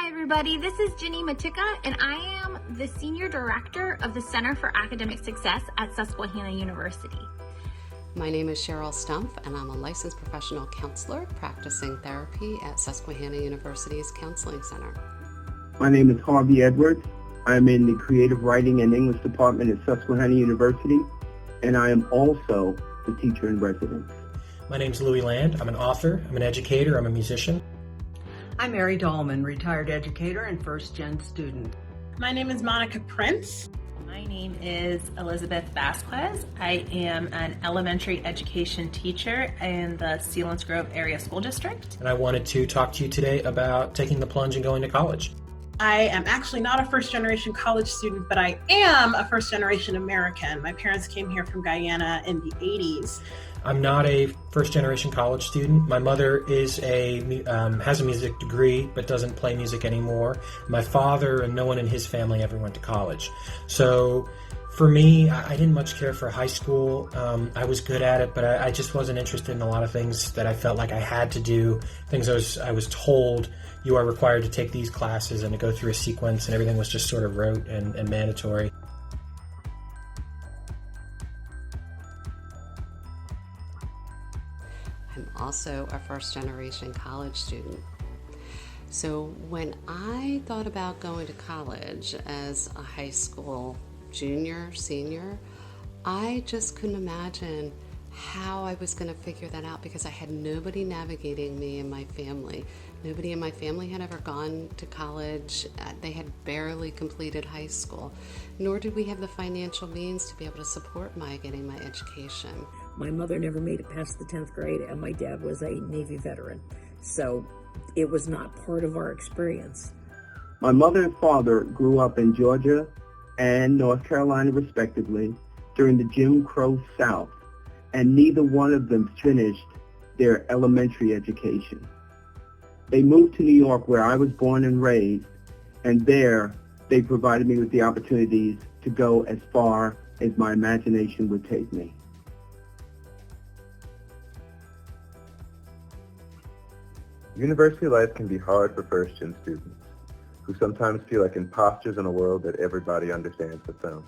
Hi everybody, this is Ginny Matika and I am the Senior Director of the Center for Academic Success at Susquehanna University. My name is Cheryl Stumpf and I'm a licensed professional counselor practicing therapy at Susquehanna University's Counseling Center. My name is Harvey Edwards. I'm in the Creative Writing and English Department at Susquehanna University, and I am also the teacher in residence. My name is Louis Land. I'm an author, I'm an educator, I'm a musician. I'm Mary Dahlman, retired educator and first-gen student. My name is Monica Prince. My name is Elizabeth Vasquez. I am an elementary education teacher in the Selinsgrove Area School District. And I wanted to talk to you today about taking the plunge and going to college. I am actually not a first-generation college student, but I am a first-generation American. My parents came here from Guyana in the 80s. I'm not a first-generation college student. My mother is has a music degree, but doesn't play music anymore. My father and no one in his family ever went to college. So for me, I didn't much care for high school. I was good at it, but I just wasn't interested in a lot of things that I felt like I had to do, things I was told you are required to take these classes and to go through a sequence, and everything was just sort of rote and mandatory. I'm also a first-generation college student. So when I thought about going to college as a high school junior, senior, I just couldn't imagine how I was going to figure that out because I had nobody navigating me in my family. Nobody in my family had ever gone to college. They had barely completed high school, nor did we have the financial means to be able to support my getting my education. My mother never made it past the 10th grade, and my dad was a Navy veteran, so it was not part of our experience. My mother and father grew up in Georgia and North Carolina, respectively, during the Jim Crow South, and neither one of them finished their elementary education. They moved to New York, where I was born and raised, and there they provided me with the opportunities to go as far as my imagination would take me. University life can be hard for first-gen students, who sometimes feel like imposters in a world that everybody understands but them.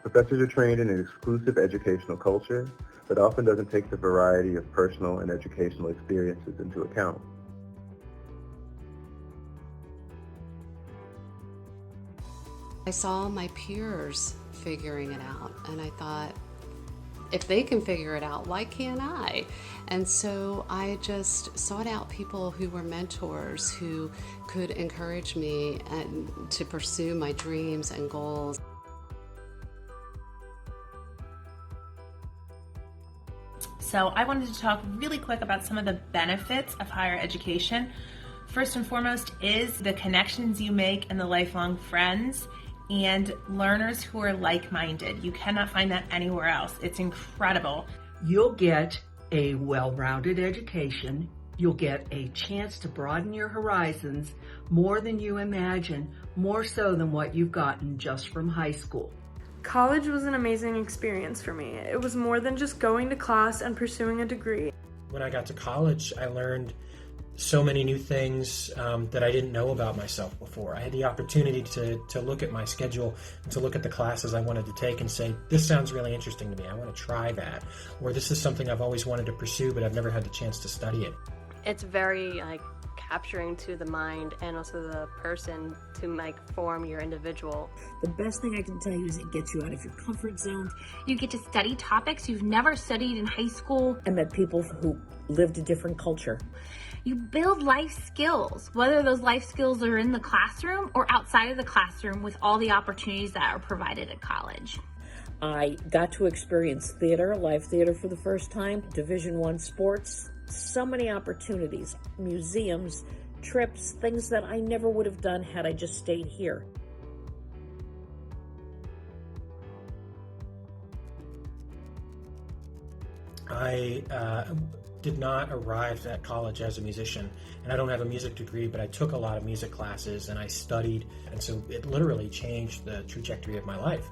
Professors are trained in an exclusive educational culture that often doesn't take the variety of personal and educational experiences into account. I saw my peers figuring it out, and I thought, if they can figure it out, why can't I? And so I just sought out people who were mentors who could encourage me to pursue my dreams and goals. So I wanted to talk really quick about some of the benefits of higher education. First and foremost is the connections you make and the lifelong friends and learners who are like-minded. You cannot find that anywhere else. It's incredible. You'll get a well-rounded education. You'll get a chance to broaden your horizons more than you imagine, more so than what you've gotten just from high school. College was an amazing experience for me. It was more than just going to class and pursuing a degree. When I got to college, I learned so many new things that I didn't know about myself before. I had the opportunity to look at my schedule and to look at the classes I wanted to take and say, this sounds really interesting to me. I want to try that. Or this is something I've always wanted to pursue, but I've never had the chance to study it. It's very capturing to the mind and also the person to form your individual. The best thing I can tell you is it gets you out of your comfort zone. You get to study topics you've never studied in high school. I met people who lived a different culture. You build life skills, whether those life skills are in the classroom or outside of the classroom with all the opportunities that are provided at college. I got to experience theater, live theater for the first time, Division I sports, so many opportunities, museums, trips, things that I never would have done had I just stayed here. I did not arrive at college as a musician, and I don't have a music degree, but I took a lot of music classes and I studied, and so it literally changed the trajectory of my life.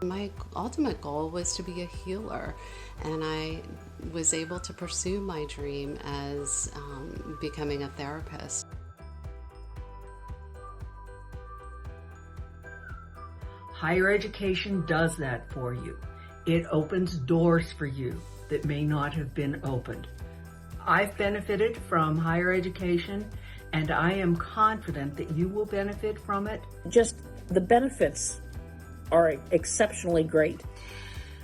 My ultimate goal was to be a healer, and I was able to pursue my dream as becoming a therapist. Higher education does that for you. It opens doors for you that may not have been opened. I've benefited from higher education, and I am confident that you will benefit from it. Just the benefits are exceptionally great.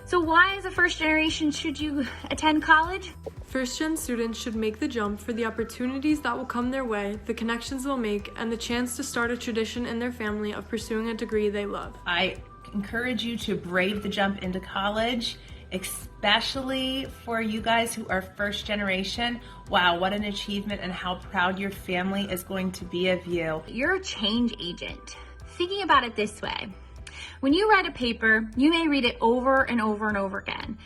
So why, as a first generation, should you attend college? First-gen students should make the jump for the opportunities that will come their way, the connections they'll make, and the chance to start a tradition in their family of pursuing a degree they love. I encourage you to brave the jump into college, especially for you guys who are first generation. Wow, what an achievement, and how proud your family is going to be of you. You're a change agent. Thinking about it this way. When you write a paper, you may read it over and over and over again.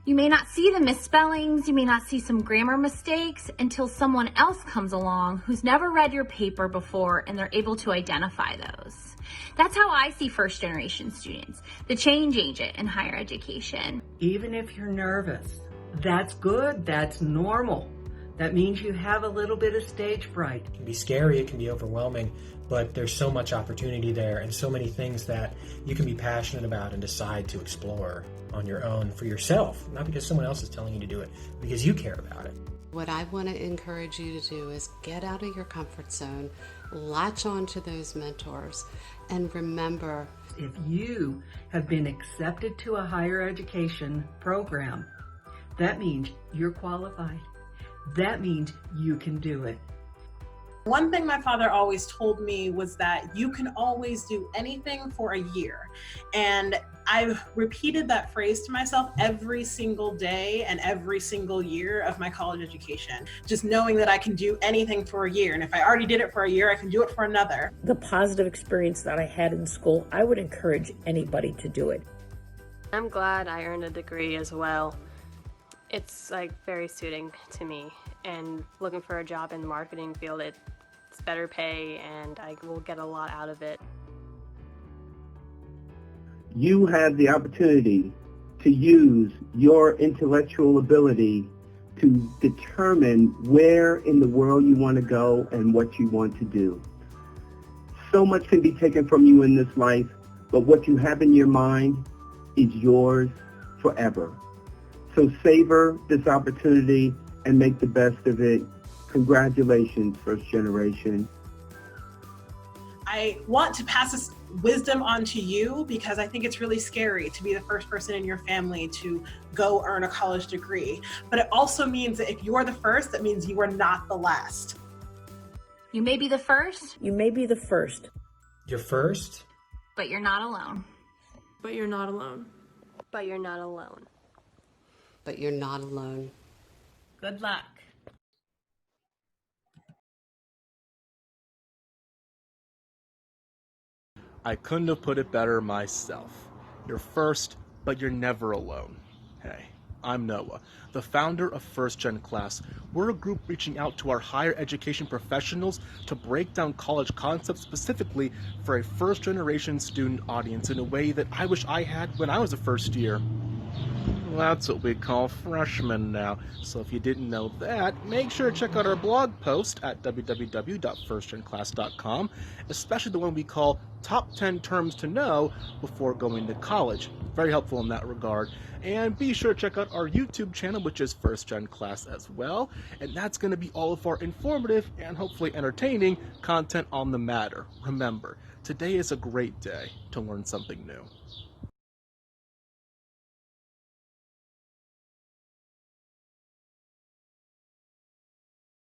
You may not see the misspellings, you may not see some grammar mistakes until someone else comes along who's never read your paper before and they're able to identify those. That's how I see first generation students, the change agent in higher education. Even if you're nervous, that's good, that's normal. That means you have a little bit of stage fright. It can be scary, it can be overwhelming, but there's so much opportunity there and so many things that you can be passionate about and decide to explore on your own for yourself, not because someone else is telling you to do it, because you care about it. What I want to encourage you to do is get out of your comfort zone, latch on to those mentors, and remember, if you have been accepted to a higher education program, that means you're qualified. That means you can do it. One thing my father always told me was that you can always do anything for a year. And I've repeated that phrase to myself every single day and every single year of my college education. Just knowing that I can do anything for a year. And if I already did it for a year, I can do it for another. The positive experience that I had in school, I would encourage anybody to do it. I'm glad I earned a degree as well. It's like very suiting to me, and looking for a job in the marketing field, it's better pay and I will get a lot out of it. You have the opportunity to use your intellectual ability to determine where in the world you want to go and what you want to do. So much can be taken from you in this life, but what you have in your mind is yours forever. So savor this opportunity and make the best of it. Congratulations, first generation. I want to pass this wisdom on to you because I think it's really scary to be the first person in your family to go earn a college degree. But it also means that if you're the first, that means you are not the last. You may be the first, You may be the first. You're first, but you're not alone. But you're not alone. But you're not alone. but you're not alone. Good luck. I couldn't have put it better myself. You're first, but you're never alone. Hey, I'm Noah, the founder of First Gen Class. We're a group reaching out to our higher education professionals to break down college concepts specifically for a first generation student audience in a way that I wish I had when I was a first year. That's what we call freshmen now. So if you didn't know that, make sure to check out our blog post at www.firstgenclass.com, especially the one we call Top 10 Terms to Know Before Going to College. Very helpful in that regard. And be sure to check out our YouTube channel, which is First Gen Class as well. And that's going to be all of our informative and hopefully entertaining content on the matter. Remember, today is a great day to learn something new.